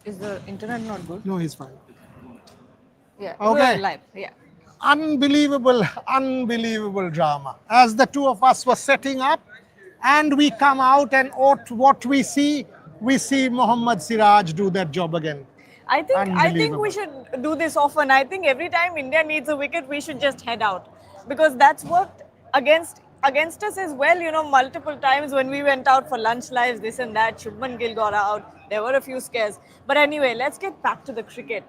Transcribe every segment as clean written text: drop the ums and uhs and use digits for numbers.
Is the internet not good? No, he's fine. Yeah. Okay. We're live. Yeah. Unbelievable drama. As the two of us were setting up, and we come out, and what we see Mohammad Siraj do that job again. I think we Unbelievable. should do this often. I think every time India needs a wicket, we should just head out because that's worked against us as well. You know, multiple times when we went out for lunch lives, this and that. Shubman Gill got out. There were a few scares. But anyway, let's get back to the cricket.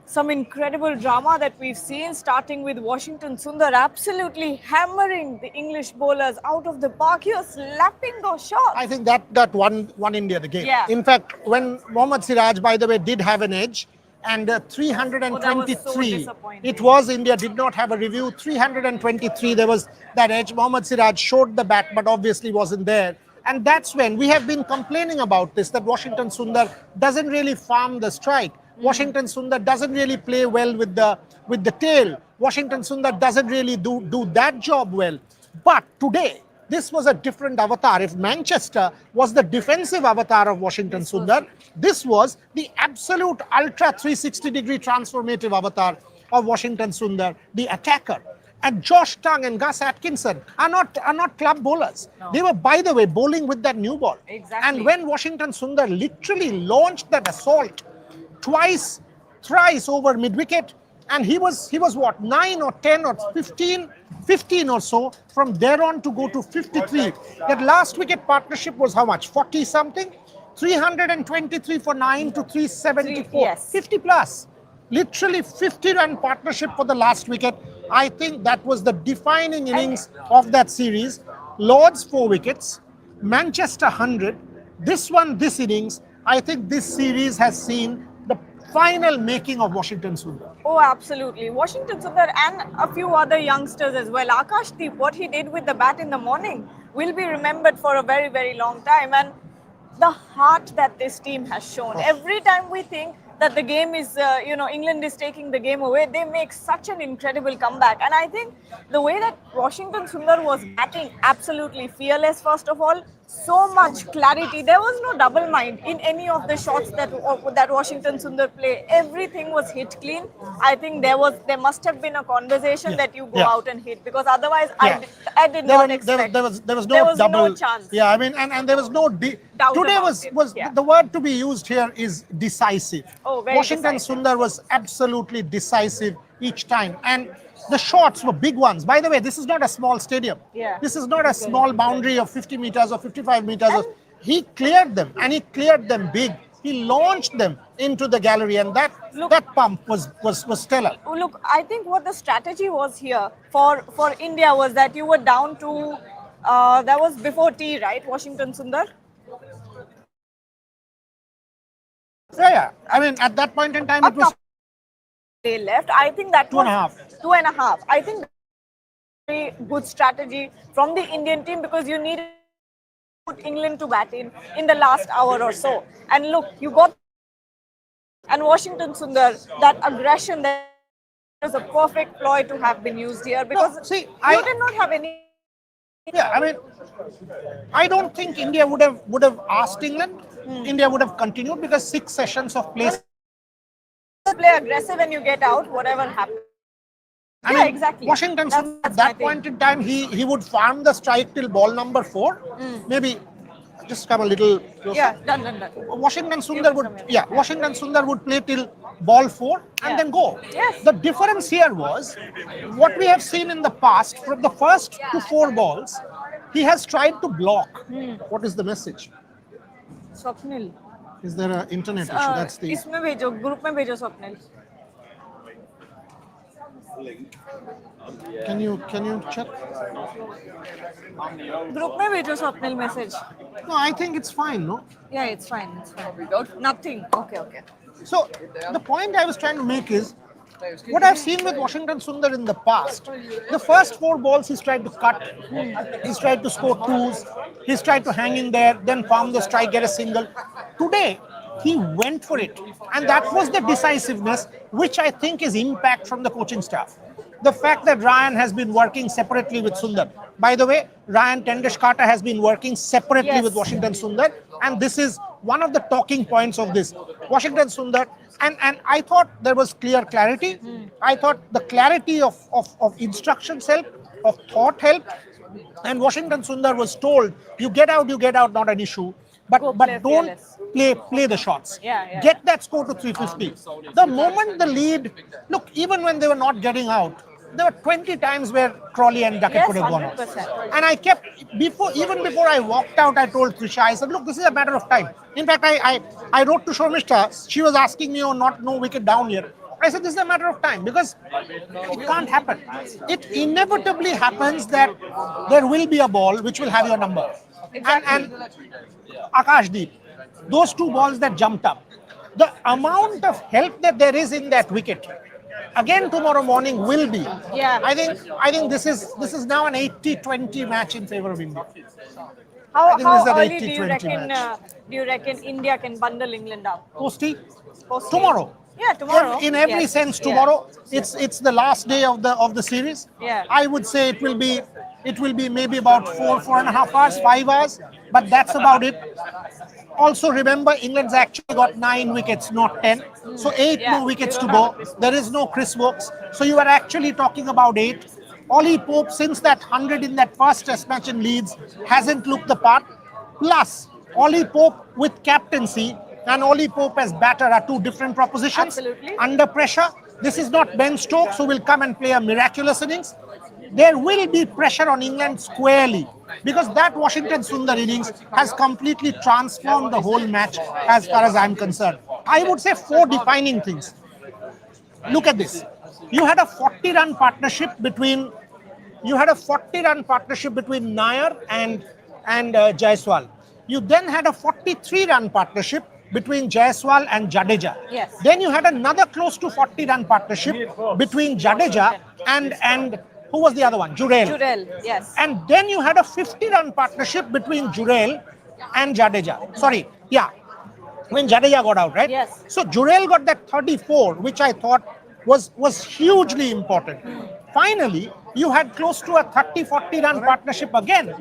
Some incredible drama that we've seen, starting with Washington Sundar absolutely hammering the English bowlers out of the park. He was slapping those shots. I think that won India the game. Yeah. In fact, when Mohammad Siraj, by the way, did have an edge, and Oh, that was so 323, disappointing. it was India did not have a review. 323, there was that edge. Mohammad Siraj showed the bat, but obviously wasn't there. And that's when we have been complaining about this, that Washington Sundar doesn't really farm the strike. Washington Sundar doesn't really play well with the tail. Washington Sundar doesn't really do that job well. But today, this was a different avatar. If Manchester was the defensive avatar of Washington Sundar, this was the absolute ultra 360-degree transformative avatar of Washington Sundar, the attacker. And Josh Tongue and Gus Atkinson are not club bowlers. No. They were, by the way, bowling with that new ball. Exactly. And when Washington Sundar literally launched that assault twice, thrice over mid-wicket, and he was what, 9 or 10 or 15 or so from there on to go to 53. That last wicket partnership was how much? 40 something? 323 for 9 to 374. Yes. 50 plus. Literally 50 run partnership for the last wicket. I think that was the defining innings of that series. Lords 4 wickets, Manchester 100. This innings, I think this series has seen the final making of Washington Sundar. Oh, absolutely. Washington Sundar and a few other youngsters as well. Akashdeep, what he did with the bat in the morning will be remembered for a very, very long time. And the heart that this team has shown. Every time we think that the game is, England is taking the game away, they make such an incredible comeback. And I think the way that Washington Sundar was batting, absolutely fearless, first of all, so much clarity. There was no double mind in any of the shots that Washington Sundar played. Everything was hit clean. I think there must have been a conversation that you go out and hit, because otherwise I did not expect. There was no double. No chance. Yeah, I mean, and there was no. Doubt Today about was it, yeah. the word to be used here is decisive. Oh, very Washington decisive. Sundar was absolutely decisive each time, and the shots were big ones. By the way, this is not a small stadium. Yeah. This is not a small boundary of 50 meters or 55 meters. He cleared them, and he cleared them big. He launched them into the gallery, and that pump was stellar. Look, I think what the strategy was here for India was that you were down to, that was before tea, right, Washington Sundar? Yeah. I mean, at that point in time, it was They left. I think that Two and a half. 2.5. I think that's a very good strategy from the Indian team, because you needed to put England to bat in the last hour or so. And look, you got, and Washington Sundar, that aggression, that was a perfect ploy to have been used here, because see, you did not have any. Yeah, I mean, I don't think India would have asked England. India would have continued, because 6 sessions of play. Play aggressive and you get out, whatever happens. I Yeah, mean, exactly. Washington That's at my that thing. point in time, he would farm the strike till ball number 4. Maybe just come a little closer. Yeah, done. Washington Sundar would play till ball 4 and then go. Yes. The difference here was what we have seen in the past. From the first to 4 balls, he has tried to block. What is the message? Swapnil. Is there an internet issue? That's the. इसमें भेजो, group में भेजो Swapnil. Can you check? Group में भेजो Swapnil message. No, I think it's fine. No. Yeah, it's fine. Nothing. Okay. So the point I was trying to make is, what I've seen with Washington Sundar in the past, the first 4 balls he's tried to cut, he's tried to score 2s, he's tried to hang in there, then farm the strike, get a single. Today, he went for it. And that was the decisiveness, which I think is impact from the coaching staff. The fact that Ryan has been working separately with Sundar. By the way, Ryan Tendishkata has been working separately with Washington Sundar. And this is one of the talking points of this. Washington Sundar, and I thought there was clear clarity. I thought the clarity of instructions helped, of thought helped, and Washington Sundar was told, you get out, not an issue, but play don't fearless. play the shots. Yeah. Get that score to 350. The moment the lead, look, even when they were not getting out, there were 20 times where Crawley and Duckett Yes, could have gone out. 100%. And I kept, even before I walked out, I told Trisha, I said, look, this is a matter of time. In fact, I wrote to Shomishta, she was asking me, no wicket down here. I said, this is a matter of time because it can't happen. It inevitably happens that there will be a ball which will have your number. And Akashdeep, those two balls that jumped up, the amount of help that there is in that wicket, again tomorrow morning will be. Yeah. I think this is now an 80-20 match in favor of India. How think this is an early 80-20 do you reckon India can bundle England up? Posty, Posty. tomorrow. Yeah, tomorrow. In every Yes. sense, Yeah. tomorrow. It's the last day of the series. Yeah. I would say it will be maybe about 4.5 hours, 5 hours, but that's about it. Also remember, England's actually got 9 wickets, not 10. So 8 Yeah, more wickets you to don't go. have Chris There is no Chris Wokes. So you are actually talking about 8. Ollie Pope, since that 100 in that first test match in Leeds, hasn't looked the part. Plus, Ollie Pope with captaincy and Ollie Pope as batter are two different propositions. Absolutely. Under pressure, this is not Ben Stokes who will come and play a miraculous innings. There will be pressure on England squarely because that Washington Sundar innings has completely transformed the whole match as far as I'm concerned. I would say 4 defining things. Look at this. You had a 40-run partnership between Nair and Jaiswal. You then had a 43-run partnership between Jaiswal and Jadeja. Yes. Then you had another close to 40-run partnership between Jadeja and who was the other one? Jurel. Jurel, yes. And then you had a 50-run partnership between Jurel and Jadeja. Sorry, yeah, when Jadeja got out, right? Yes. So Jurel got that 34, which I thought was hugely important. Finally, you had close to a 30-40 run partnership again.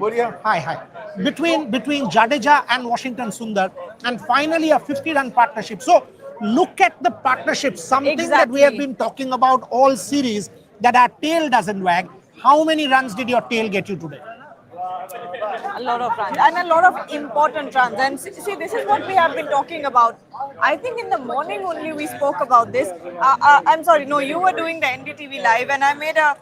Hi. Between Jadeja and Washington Sundar, and finally a 50-run partnership. So look at the partnership, something that we have Exactly. been talking about all series, that our tail doesn't wag. How many runs did your tail get you today? A lot of runs and a lot of important runs. And see, this is what we have been talking about. I think in the morning only we spoke about this. I'm sorry, no, you were doing the NDTV live, and I made a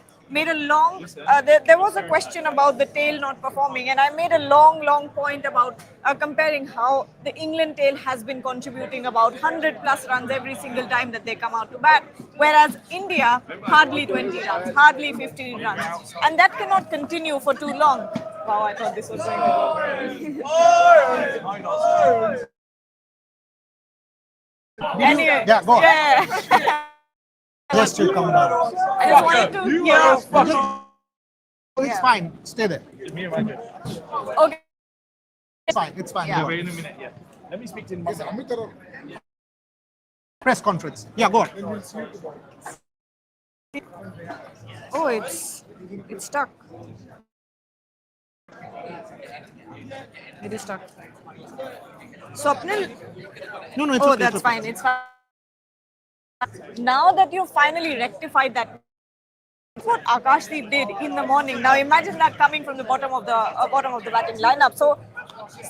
long. There was a question about the tail not performing, and I made a long point about comparing how the England tail has been contributing about 100+ runs every single time that they come out to bat, whereas India hardly 20 runs, hardly 15 runs, and that cannot continue for too long. Wow, I thought this was going to go. Anyway, Yeah, go on. yeah. Just you come down. I just wanted to hear. It's fine. Stay there. Okay. It's fine. Yeah. Go on. Wait a minute, yeah. Let me speak to him. Press conference. Yeah, go on. Oh, it's stuck. It is stuck. Swapnil. No, it's Oh, okay. that's it's okay. fine. It's fine. Now that you finally rectified that, what Akashdeep did in the morning. Now imagine that coming from the bottom of the batting lineup. So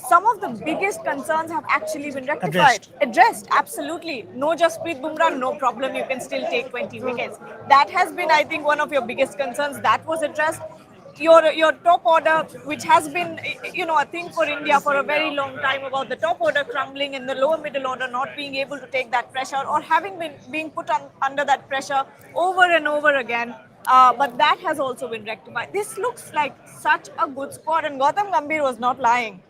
some of the biggest concerns have actually been rectified, addressed. Absolutely. No Jasprit Bumrah, no problem. You can still take 20 wickets. That has been, I think, one of your biggest concerns. That was addressed. Your top order, which has been, a thing for India for a very long time, about the top order crumbling and the lower middle order not being able to take that pressure, or having been being put under that pressure over and over again. But that has also been rectified. This looks like such a good squad, and Gautam Gambhir was not lying.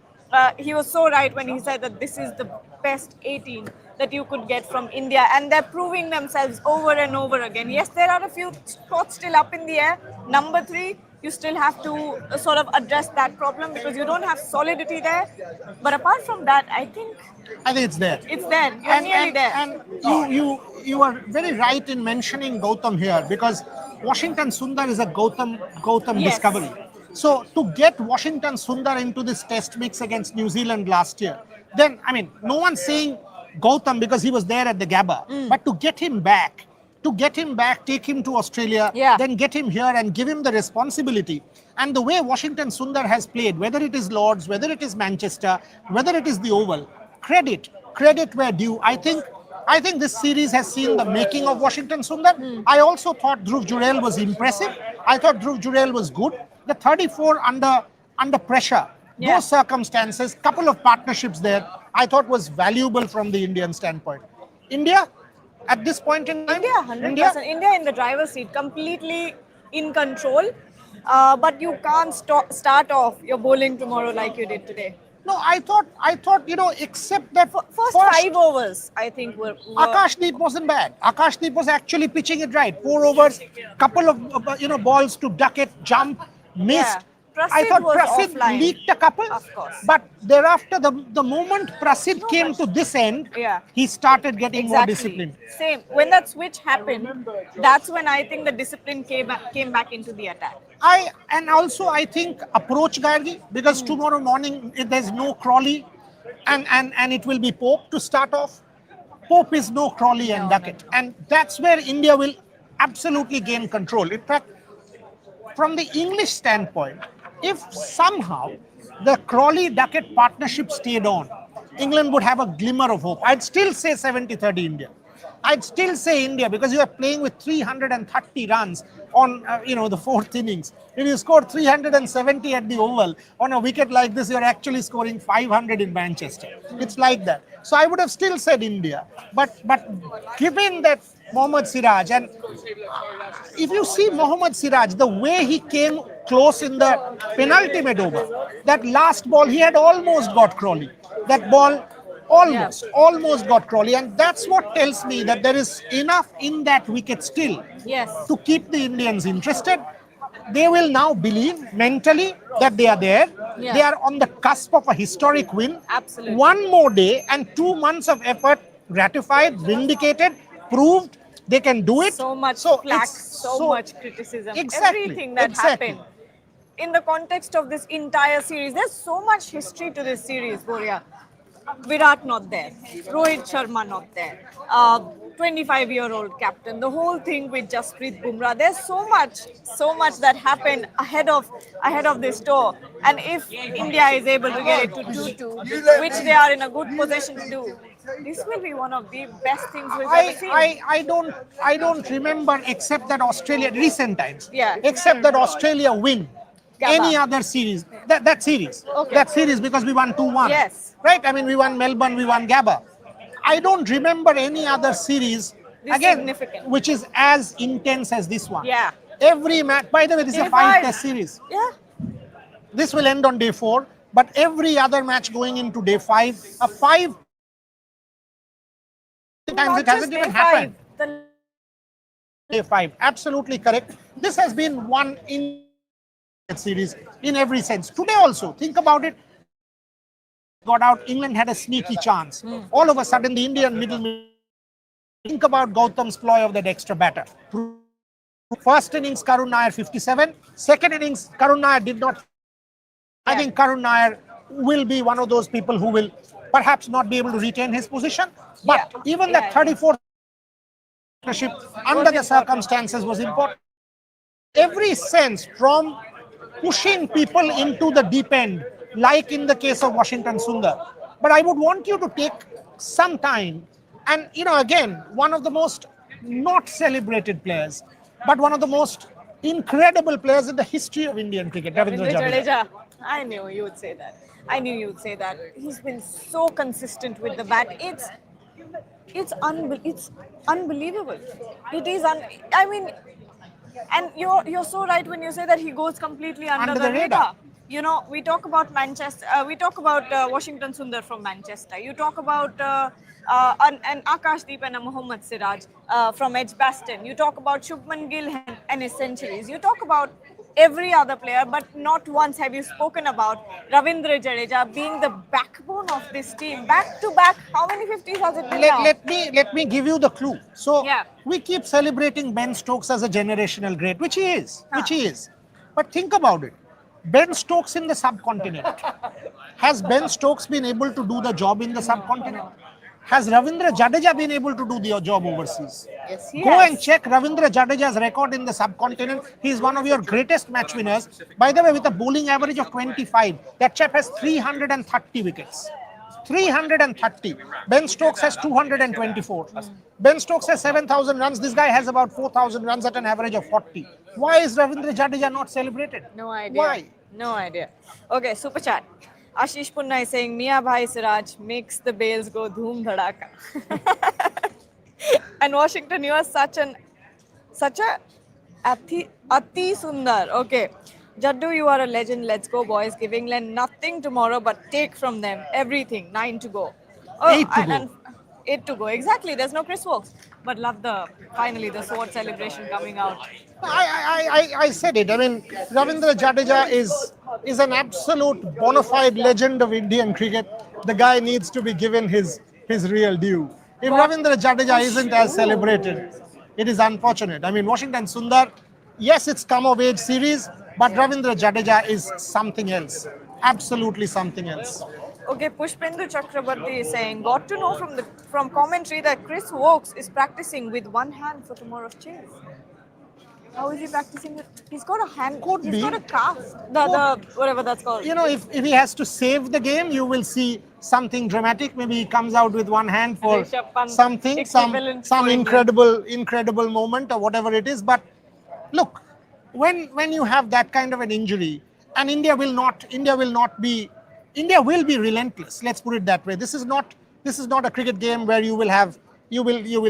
He was so right when he said that this is the best 18 that you could get from India, and they're proving themselves over and over again. Yes, there are a few spots still up in the air. Number 3, you still have to sort of address that problem because you don't have solidity there. But apart from that, I think it's there. it's there. You're nearly there. And you are very right in mentioning Gautam here, because Washington Sundar is a Gautam Yes. discovery. So to get Washington Sundar into this test mix against New Zealand last year then, I mean, no one's saying Gautam because he was there at the Gabba, but to get him back, take him to Australia, Yeah. then get him here and give him the responsibility. And the way Washington Sundar has played, whether it is Lords, whether it is Manchester, whether it is the Oval, credit where due. I think this series has seen the making of Washington Sundar. I also thought Dhruv Jurel was impressive. I thought Dhruv Jurel was good. The 34 under pressure, Yeah. those circumstances, couple of partnerships there, I thought was valuable from the Indian standpoint. India, at this point in time, India, 100%. India in the driver's seat, completely in control. But you can't start off your bowling tomorrow like you did today. No, I thought, except that First 5 overs, I think, were Akashdeep wasn't bad. Akashdeep was actually pitching it right. 4 overs, couple of balls to duck it, jump, missed. Yeah. Prasid I thought was Prasid offline. leaked a couple, Of course. but thereafter, the moment Prasid came to this end, Yeah. he started getting more exactly disciplined. same. When that switch happened, that's when I think the discipline came back into the attack. I think approach Gargi, because tomorrow morning there's no Crawley, and it will be Pope to start off. Pope is no Crawley and Duckett, and that's where India will absolutely gain control. In fact, from the English standpoint, if somehow the Crawley-Duckett partnership stayed on, England would have a glimmer of hope. I'd still say 70-30 India. I'd still say India because you are playing with 330 runs on the fourth innings. If you score 370 at the Oval on a wicket like this, you're actually scoring 500 in Manchester. It's like that. So I would have still said India. But given that Mohammad Siraj, and if you see Mohammad Siraj, the way he came close in the penultimate over, that last ball, he had almost got Crawley. That ball almost got Crawley, and that's what tells me that there is enough in that wicket still Yes. to keep the Indians interested. They will now believe mentally that they are there. Yeah. They are on the cusp of a historic win. Absolutely. One more day and 2 months of effort ratified, vindicated, proved they can do it. So much flack, it's so much criticism, Exactly, everything that exactly. happened. In the context of this entire series, there's so much history to this series, Boria. Virat not there, Rohit Sharma not there, 25-year-old captain, the whole thing with Jasprit Bumrah. There's so much that happened ahead of this tour. And if India is able to get it to 2-2, which they are in a good position to do, this will be one of the best things we've ever seen. I don't remember except that Australia recent times. Yeah. Except that Australia win Gabba. any other series. That series. Okay. That series because we won 2-1. Yes. Right? I mean, we won Melbourne, we won Gabba. I don't remember any other series This significant. which is as intense as this one. Yeah. Every match. By the way, this is a Day five. 5-test series. Yeah. This will end on day 4, but every other match going into day 5, a 5 times Not it hasn't just even day happened. 5, the Day 5, absolutely correct. This has been one in series in every sense. Today also, think about it. Got out, England had a sneaky chance. All of a sudden, the Indian middle. Think about Gautam's ploy of that extra batter. First innings, Karun Nair 57. Second innings, Karun Nair did not. I think Karun Nair will be one of those people who will perhaps not be able to retain his position. But even that 34th partnership under the circumstances was important. Every sense from pushing people into the deep end, like in the case of Washington Sundar. But I would want you to take some time and, again, one of the most not celebrated players, but one of the most incredible players in the history of Indian cricket, Ravindra Jadeja. Jadeja. I knew you would say that. He's been so consistent with the bat. It's unbelievable. It is and you're so right when you say that he goes completely under the radar. We talk about Manchester. We talk about Washington Sundar from Manchester. You talk about an Akashdeep and a Mohammad Siraj from Edgbaston. You talk about Shubman Gill and his centuries. You talk about every other player, but not once have you spoken about Ravindra Jadeja being the backbone of this team. Back to back, how many 50s has it been now? Let me give you the clue. So Yeah. we keep celebrating Ben Stokes as a generational great, which he is. But think about it. Ben Stokes in the subcontinent. Has Ben Stokes been able to do the job in the subcontinent? Has Ravindra Jadeja been able to do the job overseas? Yes, he Go has. and check Ravindra Jadeja's record in the subcontinent. He is one of your greatest match winners. By the way, with a bowling average of 25, that chap has 330 wickets. 330. Ben Stokes has 224. Ben Stokes has 7,000 runs. This guy has about 4,000 runs at an average of 40. Why is Ravindra Jadeja not celebrated? No idea. Why? No idea. Okay, super chat. Ashish Punna is saying Mia Bhai Siraj makes the bales go dhoom dhadaka. And Washington, you are such a ati sundar. Okay. Jaddu, you are a legend. Let's go, boys. Give England nothing tomorrow, but take from them everything. 9 to go. Oh, 8 to go. And 8 to go. Exactly. There's no Chris Wokes. But love finally the sword celebration coming out. I said it. I mean, Ravindra Jadeja is an absolute bona fide legend of Indian cricket. The guy needs to be given his real due. If Ravindra Jadeja isn't as celebrated, it is unfortunate. I mean, Washington Sundar, yes, it's come of age series, but Ravindra Jadeja is something else. Absolutely something else. Okay, Pushpendu Chakrabarti is saying, got to know from commentary that Chris Wokes is practicing with one hand for tomorrow's chase. How is he practicing with? He's got a hand. Could he's be. got a cast. The whatever that's called. You know, if he has to save the game, you will see something dramatic. Maybe he comes out with one hand for Rishabh Pant something, some equivalent for incredible moment or whatever it is. But look, when you have that kind of an injury, and India will be relentless. Let's put it that way. This is not a cricket game where you will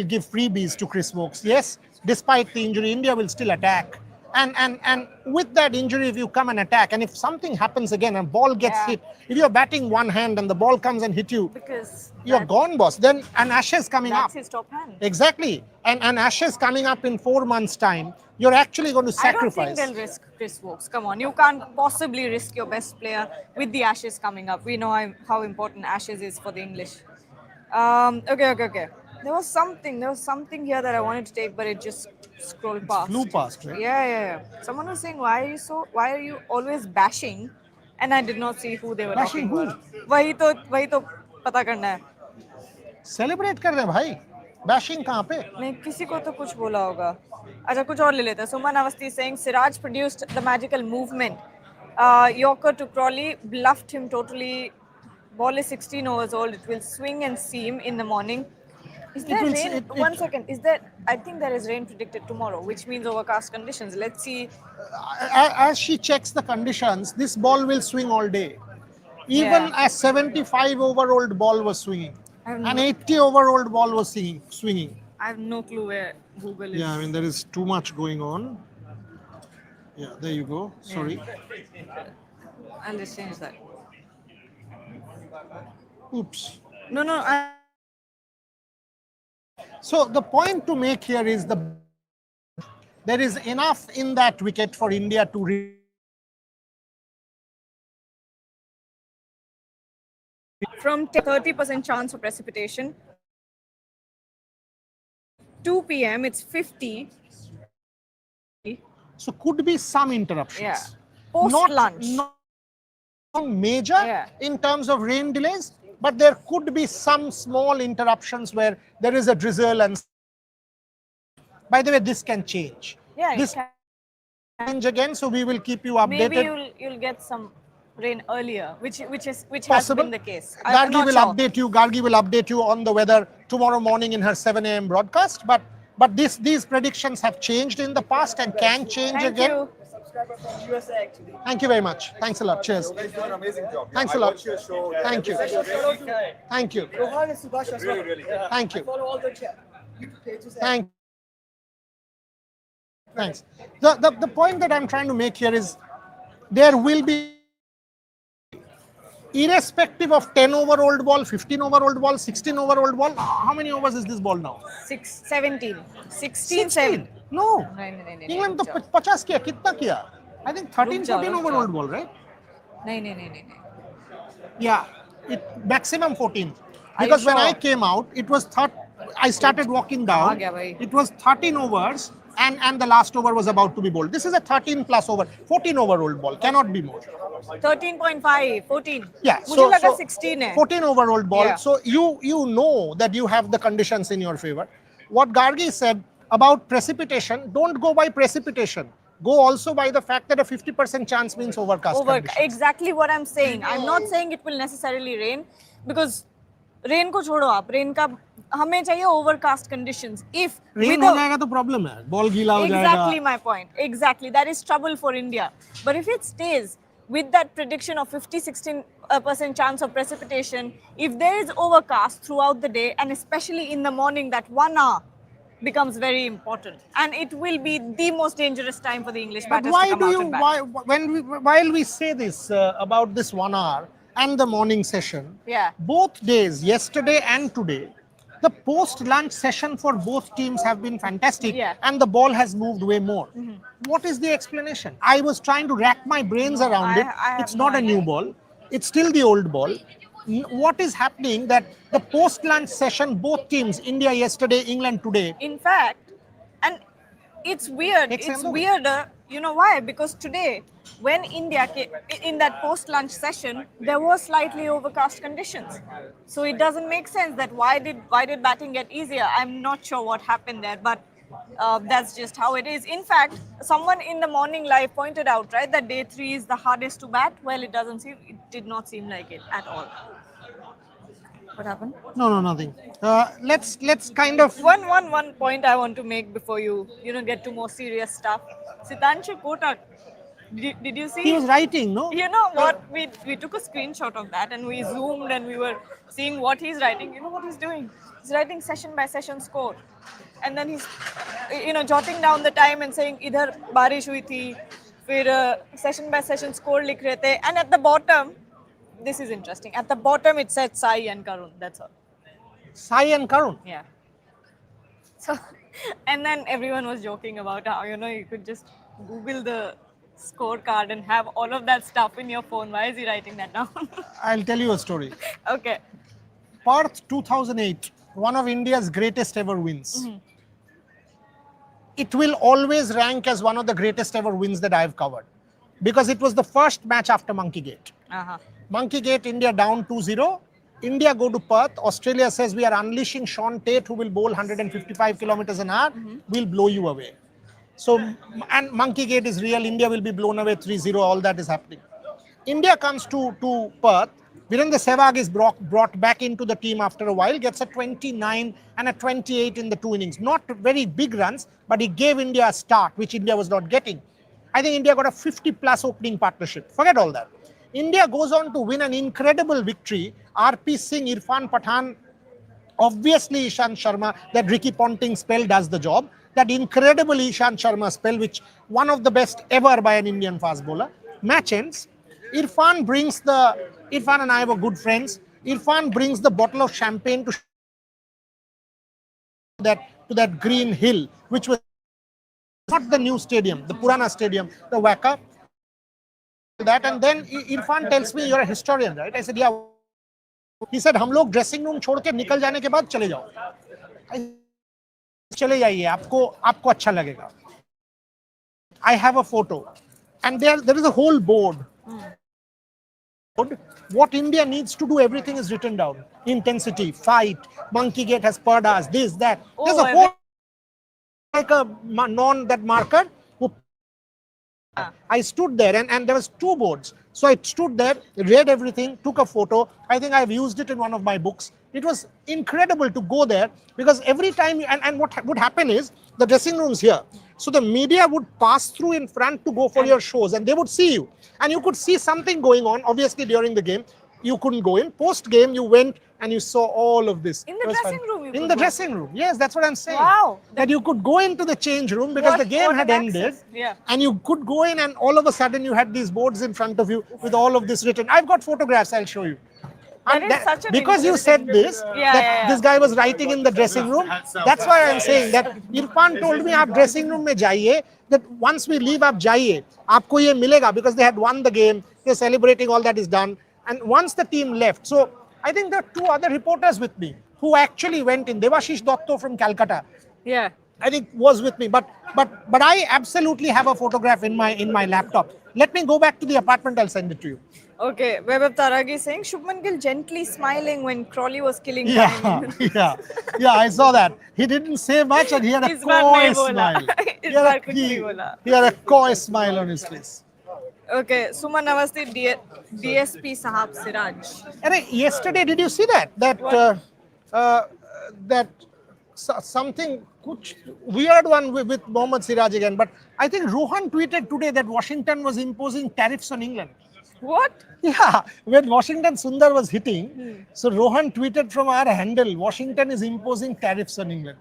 give freebies to Chris Wokes. Yes, despite the injury, India will still attack. And with that injury, if you come and attack, and if something happens again, a ball gets hit, if you're batting one hand and the ball comes and hit you, because you're gone, boss. Then an Ashes coming up. that's his top hand. Exactly. And an Ashes coming up in 4 months' time, you're actually going to sacrifice. I don't think they'll risk Chris Wokes. Come on, you can't possibly risk your best player with the Ashes coming up. We know how important Ashes is for the English. Okay. There was something here that I wanted to take, but it just scrolled past. Flew past, right? Yeah. Someone was saying, why are you always bashing? And I did not see who they were Bashing talking who? about. वही तो पता करना है. Celebrate कर दे भाई. Bashing कहाँ पे? नहीं, किसी को तो कुछ बोला होगा. अच्छा, कुछ और ले लेते हैं. Suman Avasti saying Siraj produced the magical movement. Yorker to Crawley bluffed him totally. Ball is 16 overs old. It will swing and seam in the morning. Is there rain? 1 second. I think there is rain predicted tomorrow, which means overcast conditions. Let's see. As she checks the conditions, this ball will swing all day. Even a 75-over-old ball was swinging. An 80-over-old ball was swinging. I have no clue where Google is. Yeah, I mean, there is too much going on. Yeah, there you go. Sorry. I'll just change that. Oops. No. So the point to make here is there is enough in that wicket for India to From 30% chance of precipitation. 2 p.m. It's 50. So could be some interruptions. Yeah. Post lunch. Not major in terms of rain delays, but there could be some small interruptions where there is a drizzle. And by the way, this can change. Yeah, this can change again. So we will keep you updated. Maybe you'll get some rain earlier, which has been the case. Gargi will update you on the weather tomorrow morning in her 7 a.m. broadcast. But these predictions have changed in the past and can change again. You. Subscriber from USA actually. Thank you very much. Thanks a lot. Cheers. You guys do an amazing job. Thanks a I lot. watch your show. Thank you. Thank you. Rohan and Subhash as well. Really. Thank you. I follow all the pages. Thanks. The point that I'm trying to make here is there will be, irrespective of 10-over-old ball, 15-over-old ball, 16-over-old ball, how many overs is this ball now? 17. 16. No. No. England to 50 kiya, kitna kiya? I think 13-14-over-old ball, right? No. Yeah, maximum 14. Because when I came out, it was I started walking down. It was 13 overs, and the last over was about to be bowled. This is a 13 plus over, 14 over old ball, cannot be more. 13.5, 14. Yeah, मुझे लगा 16 है. 14 over old ball. Yeah. So you know that you have the conditions in your favor. What Gargi said about precipitation, don't go by precipitation. Go also by the fact that a 50% chance means overcast conditions. Exactly what I'm saying. I'm not saying it will necessarily rain because rain को छोड़ो आप. Rain का हमें चाहिए overcast conditions. If Rain हो जाएगा तो problem है. Ball गीला हो जाएगा. Exactly my point. Exactly. That is trouble for India. But if it stays with that prediction of 50-16% chance of precipitation, if there is overcast throughout the day and especially in the morning, that 1 hour becomes very important, and it will be the most dangerous time for the English But batters why to come do out you, and bat. while we say this about this 1 hour and the morning session, Yeah. both days, yesterday and today, the post-lunch session for both teams have been fantastic, Yeah. and the ball has moved way more. What is the explanation? I was trying to rack my brains around it. I have It's no not a new idea. ball. It's still the old ball. What is happening that the post-lunch session, both teams, India yesterday, England today, In fact, and it's weird. It's It's a movie. weirder. You know why? Because today, when India came in that post-lunch session, there were slightly overcast conditions. So it doesn't make sense that why did batting get easier? I'm not sure what happened there, but that's just how it is. In fact, someone in the morning live pointed out, right, that day 3 is the hardest to bat. Well, it did not seem like it at all. What happened? no, nothing. Let's kind of One point I want to make before you get to more serious stuff. Sitanshu Kotak, did you see? he was writing, no? You know what? We took a screenshot of that and we zoomed and we were seeing what he's writing. You know what he's doing? He's writing session by session score, and then he's jotting down the time and saying idhar बारिश हुई थी, फिर session by session score लिख रहे थे, and at the bottom, this is interesting. At the bottom it said Sai and Karun. That's all. Sai and Karun. Yeah. So, and then everyone was joking about how you could just Google the scorecard and have all of that stuff in your phone. Why is he writing that down? I'll tell you a story. Okay. Perth 2008, one of India's greatest ever wins. It will always rank as one of the greatest ever wins that I've covered because it was the first match after Monkey Gate. Uh-huh. Monkey Gate, India down 2-0. India go to Perth. Australia says we are unleashing Sean Tate, who will bowl 155 kilometers an hour. We'll blow you away. So, and Monkey Gate is real. India will be blown away 3-0. All that is happening. India comes to Perth. Virendra Sehwag is brought back into the team after a while, gets a 29 and a 28 in the 2 innings. Not very big runs, but he gave India a start, which India was not getting. I think India got a 50 plus opening partnership. Forget all that. India goes on to win an incredible victory. RP Singh, Irfan Pathan, obviously Ishant Sharma, that Ricky Ponting spell does the job. That incredible Ishant Sharma spell, which one of the best ever by an Indian fast bowler. Match ends. Irfan and I were good friends. Irfan brings the bottle of champagne to that green hill, which was not the new stadium, the Purana stadium, the Waka. That, and then Irfan tells me, you're a historian, right? I said, yeah. He said, हम लोग dressing room छोड़ के निकल जाने के बाद चले जाओ. चले जाइए, आपको अच्छा लगेगा. I have a photo, and there is a whole board. What India needs to do, everything is written down. Intensity, fight, Monkey Gate has Pardas, this, that. There's a whole like a that marker. I stood there and there was 2 boards. So I stood there, read everything, took a photo. I think I've used it in one of my books. It was incredible to go there because every time, and what would happen is the dressing room's here. So the media would pass through in front to go for your shows and they would see you. And you could see something going on, obviously during the game. You couldn't go in. Post game, you went and you saw all of this. In the dressing room, in the dressing room. Yes, that's what I'm saying. Wow. That you could go into the change room because the game had ended. Yeah. And you could go in and all of a sudden you had these boards in front of you with all of this written. I've got photographs, I'll show you. Such an because you said this, this guy was writing in the dressing room. That's why I'm saying that Irfan told me, "Aap dressing room mein jaiye." That once we leave, aap jaiye. Aapko ye milega because they had won the game. They're celebrating. All that is done. And once the team left, so I think there are 2 other reporters with me who actually went in. Devashish Dotto from Calcutta. Yeah. I think was with me, but I absolutely have a photograph in my laptop. Let me go back to the apartment. I'll send it to you. Okay, Vaibhav Taragi saying Shubman Gill gently smiling when Crawley was killing time. Yeah, yeah. I saw that. He didn't say much, and he had a इस बार नहीं coy बोला smile. इस बार कुछ नहीं बोला He had a coy smile on his face. Okay, Suman Awasthi, DSP Sahab Siraj. And yesterday, did you see that? Uh, that something weird one with Mohammad Siraj again. But I think Rohan tweeted today that Washington was imposing tariffs on England. What? Yeah, when Washington Sundar was hitting, so Rohan tweeted from our handle, Washington is imposing tariffs on England.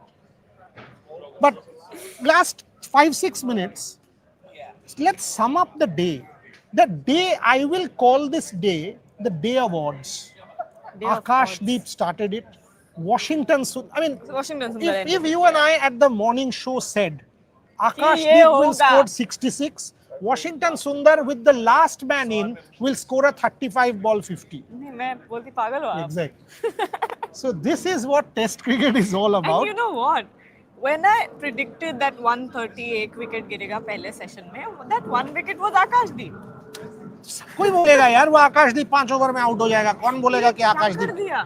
But last 5-6 minutes, let's sum up the day. The day, I will call this day the Day Awards. Day of Akash Awards. Deep started it. Washington Sundar. I mean, Washington Sundar. if you and I at the morning show said Akash ye Deep will hoga. score 66, Washington Sundar with the last man in will score a 35 ball 50. नहीं, मैं बोलती पागल हो आप. Exactly. So this is what Test cricket is all And about. you know what? When I predicted that 138 wicket गिरेगा पहले session में, that one wicket was Akash Deep. कोई बोलेगा यार वो आकाशदीप 5 ओवर में आउट हो जाएगा, कौन बोलेगा कि क्या कर आकाशदीप? दिया?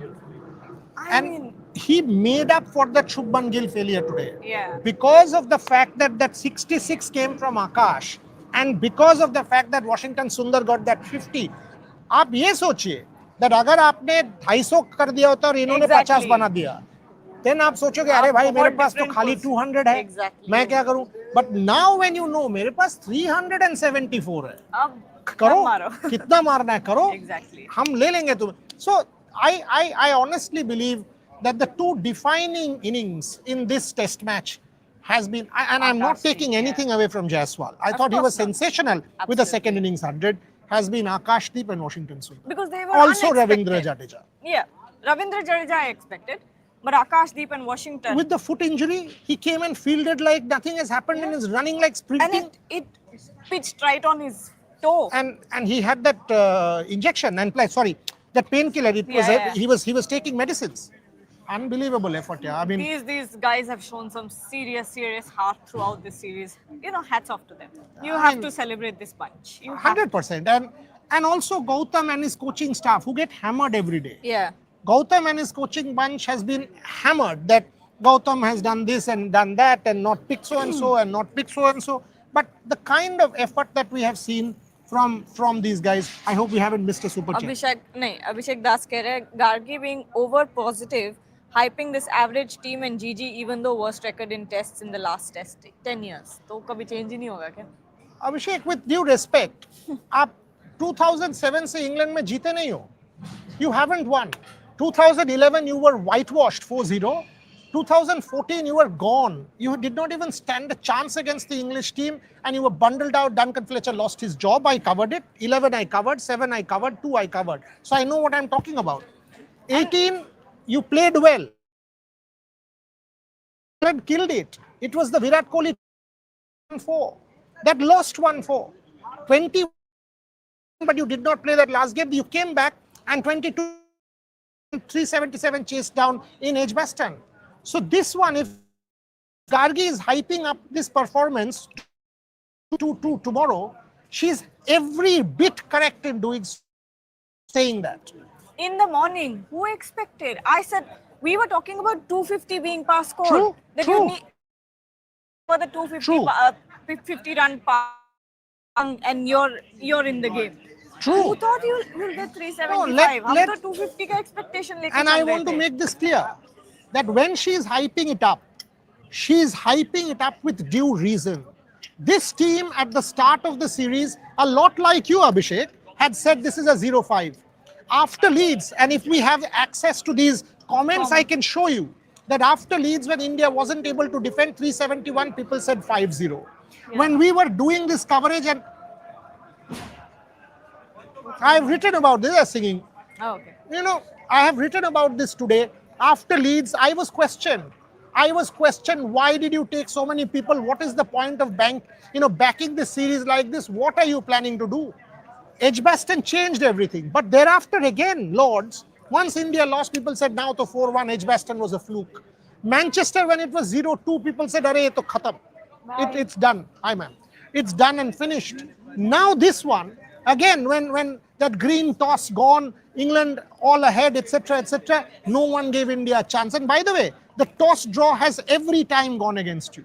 I And mean, he made up for that Shubman Gill failure today. yeah. Because of the fact that that 66 came from Akash, and because of the fact that Washington Sundar got that 50. आप ये सोचिए that अगर आपने 250 कर दिया होता और इन्होंने Exactly. 50 बना दिया, then आप सोचोगे अरे भाई मेरे बहुत पास तो different खाली was- 200 है, Exactly. मैं क्या करूं? But now when you know मेरे पास 374 है, अब करो, मारो. कितना मारना है करो, Exactly. हम ले लेंगे तुम्हें. So I honestly believe that the two defining innings in this test match has been, and I'm not Akash taking Deep, anything away from Jaiswal. I Of thought he was course not. sensational with the Absolutely. second innings 100, has been Akash Deep and Washington Sundar. Because they were Also unexpected. Ravindra Jadeja. Yeah, Ravindra Jadeja I expected, but Akash Deep and Washington. With the foot injury, he came and fielded like nothing has happened and is running like sprinting. and it pitched right on his toe. And he had that injection and that painkiller. It was Yeah. he was taking medicines. Unbelievable effort. Yeah, I mean, These guys have shown some serious heart throughout this series. You know, hats off to them. You I have mean, to celebrate this bunch. You have 100%. And also Gautam and his coaching staff who get hammered every day. Yeah. Gautam and his coaching bunch has been hammered that Gautam has done this and done that and not picked so and so and not picked so and so. But the kind of effort that we have seen from these guys, I hope we haven't missed a super chat. Abhishek Das कह रहे हैं, Gargi being over positive, hyping this average team and GG even though worst record in tests in the last 10 years. तो कभी change ही नहीं होगा क्या? Abhishek, with due respect, आप 2007 से इंग्लैंड में जीते नहीं हो. You haven't won. 2011 you were whitewashed 4-0. 2014 you were gone. You did not even stand a chance against the English team and you were bundled out. Duncan Fletcher lost his job. I covered it. 11 I covered, 7 I covered, 2 I covered. So I know what I'm talking about. 18 you played well. And killed it. It was the Virat Kohli 1-4 that lost 1-4. 20 but you did not play that last game. You came back and 22 377 chased down in Edgbaston. So this one, if Gargi is hyping up this performance to tomorrow, she's every bit correct in saying that. In the morning, who expected? I said, we were talking about 250 being pass score. True, That true. you need for the 250 True. 50 run pass and you're in the game. True. Who thought you'll get 375? No, let- हम तो 250 का expectation लेके And चल I रहे want to थे. make this clear that when she is hyping it up with due reason. This team at the start of the series, a lot like you, Abhishek, had said this is a 0-5. After Leeds, and if we have access to these comments, I can show you that after Leeds, when India wasn't able to defend 371, people said 5-0. When we were doing this coverage, and I've written about this, singing. Oh, okay. You know, I have written about this today. After Leeds, I was questioned. Why did you take so many people? What is the point of backing this series like this? What are you planning to do? Edgbaston changed everything. But thereafter again, Lords, once India lost, people said now to 4-1, Edgbaston was a fluke. Manchester, when it was 0-2, people said, "Arey, ye to khatam. It's done." Hi, man. It's done and finished. Now this one, again, when that green toss gone, England all ahead, etc., etc., no one gave India a chance. And by the way, the toss draw has every time gone against you.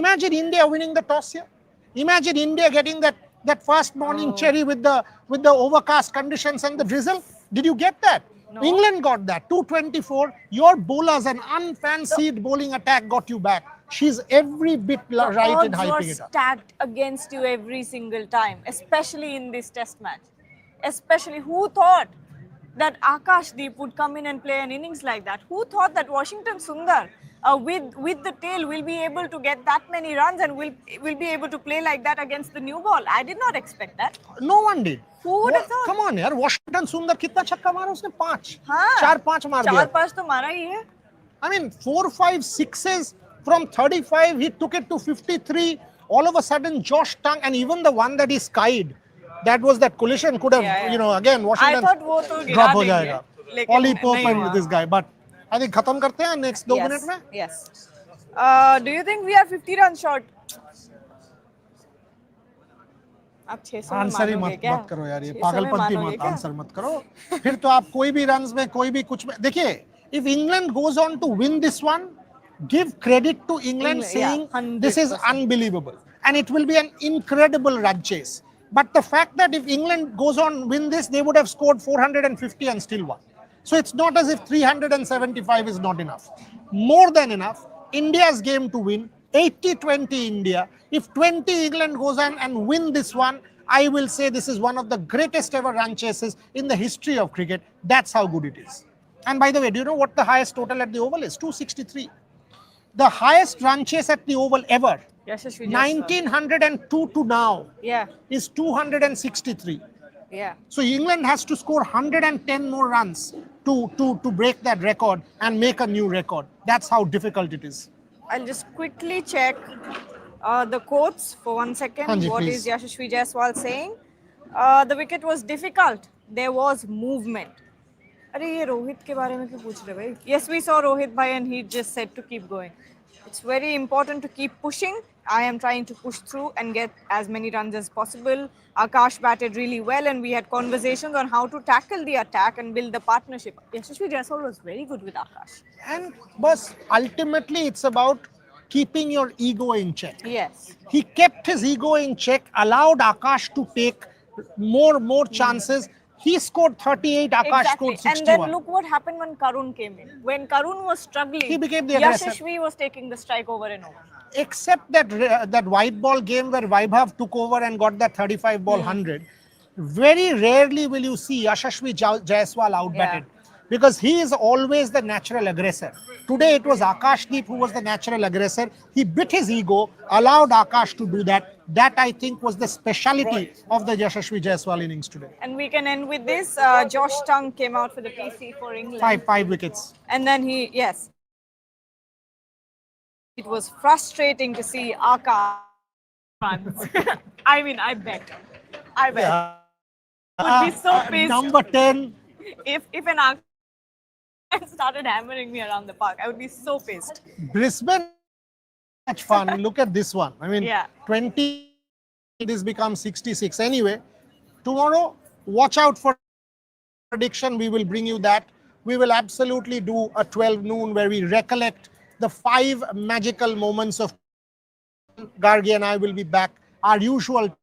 Imagine India winning the toss here. Imagine India getting that first morning cherry with the overcast conditions and the drizzle. Did you get that? No. England got that. 224. Your bowlers, an unfancied bowling attack got you back. She's every bit right in Odds were hyping it up. stacked against you every single time, especially in this test match. Especially, who thought that Akashdeep would come in and play an innings like that? Who thought that Washington Sundar, with the tail, will be able to get that many runs and will be able to play like that against the new ball? I did not expect that. No one did. Who would have thought? Come on, yaar. Washington Sundar कितना छक्का मारा उसने? 5. हाँ, 4-5 मार दिया. 4-5 तो मारा ही है. I mean, 4-5 sixes from 35. He took it to 53. All of a sudden, Josh Tongue, and even the one that he skied, that was that collision could have, you know, again, Washington I thought वो तो गिरा drop हो देंगे, जाएगा. लेकिन Ollie Pope नहीं and हुआ. this guy. But I think खत्म करते हैं next 2 minutes में. Yes. Do you think we are 50 runs short? आप 600 में आंसर ही मानोगे क्या? मत करो यार, ये 600 में पागलपंती मानोगे मत क्या? आंसर मत करो. फिर तो आप कोई भी रन्स में कोई भी कुछ में देखिए, if England goes on to win this one, give credit to England, saying 100%. this is unbelievable and it will be an incredible run chase. But the fact that if England goes on win this, they would have scored 450 and still won. So it's not as if 375 is not enough. More than enough. India's game to win. 80-20 India. If 20 England goes on and win this one, I will say this is one of the greatest ever run chases in the history of cricket. That's how good it is. And by the way, do you know what the highest total at the Oval is? 263. The highest run chase at the Oval ever, Yashasvi Jaiswal. 1902 to now, Yeah, is 263. yeah. So England has to score 110 more runs to break that record and make a new record. That's how difficult it is. I'll just quickly check the quotes for 1 second. Hanji, What please. is Yashasvi Jaiswal saying? The wicket was difficult. There was movement. अरे ये रोहित के बारे में क्यों पूछ रहे भाई? Yes, we saw Rohit bhai and he just said to keep going. It's very important to keep pushing. I am trying to push through and get as many runs as possible. Akash batted really well and we had conversations on how to tackle the attack and build the partnership. Yashasvi Jaiswal was very good with Akash. And boss, ultimately it's about keeping your ego in check. Yes. He kept his ego in check, allowed Akash to take more chances. He scored 38, Akash scored 61. And then look what happened when Karun came in. When Karun was struggling, He became the aggressor. Yashasvi was taking the strike over and over. Except that white ball game where Vaibhav took over and got that 35 ball 100, very rarely will you see Yashasvi Jaiswal outbatted. Because he is always the natural aggressor. Today it was Akashdeep who was the natural aggressor. He bit his ego, allowed Akash to do that. That I think was the speciality of the Yashasvi Jaiswal innings today. And we can end with this. Josh Tongue came out for the PC for England. Five wickets. And then yes. It was frustrating to see Akash runs. I mean, I bet. Yeah. Would be so pissed Number 10. if an Akash started hammering me around the park. I would be so pissed. Brisbane, much fun. Look at this one. I mean, Yeah. 20, this becomes 66. Anyway, tomorrow, watch out for prediction. We will bring you that. We will absolutely do a 12 noon where we recollect the 5 magical moments of Gargi, and I will be back, our usual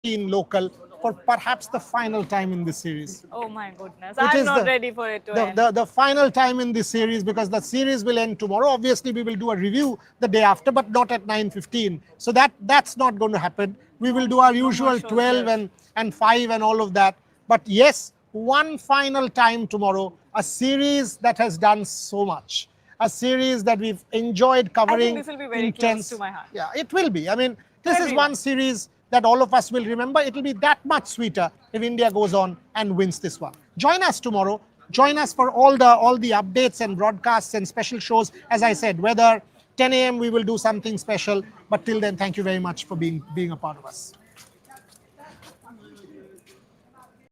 in local, for perhaps the final time in this series. Oh my goodness. Which I'm is not ready for it to end. The final time in this series, because the series will end tomorrow. Obviously, we will do a review the day after, but not at 9:15. So that's not going to happen. We will do our usual sure, 12 and 5 and all of that. But yes, one final time tomorrow, a series that has done so much. A series that we've enjoyed covering. this will be very close to my heart. Yeah, it will be. I mean, this is Everyone. one series that all of us will remember. It will be that much sweeter if India goes on and wins this one. Join us tomorrow. Join us for all the updates and broadcasts and special shows. As I said, whether 10 a.m. we will do something special. But till then, thank you very much for being a part of us.